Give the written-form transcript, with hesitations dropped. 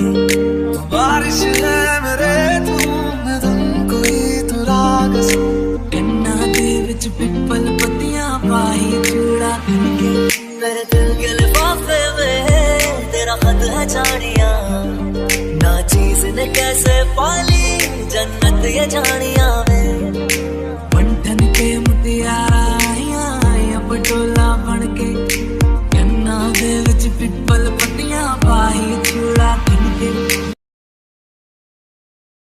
के बारिश है मेरे धुन कोई तू राग सो कन्ना दे विच पिपल पत्तियां पाही चूड़ा के मेरे दिल के लिफाफे में तेरा खत है जानिया ना चीज ने कैसे पाली जन्नत ये जानिया में बंठन के मुटियारा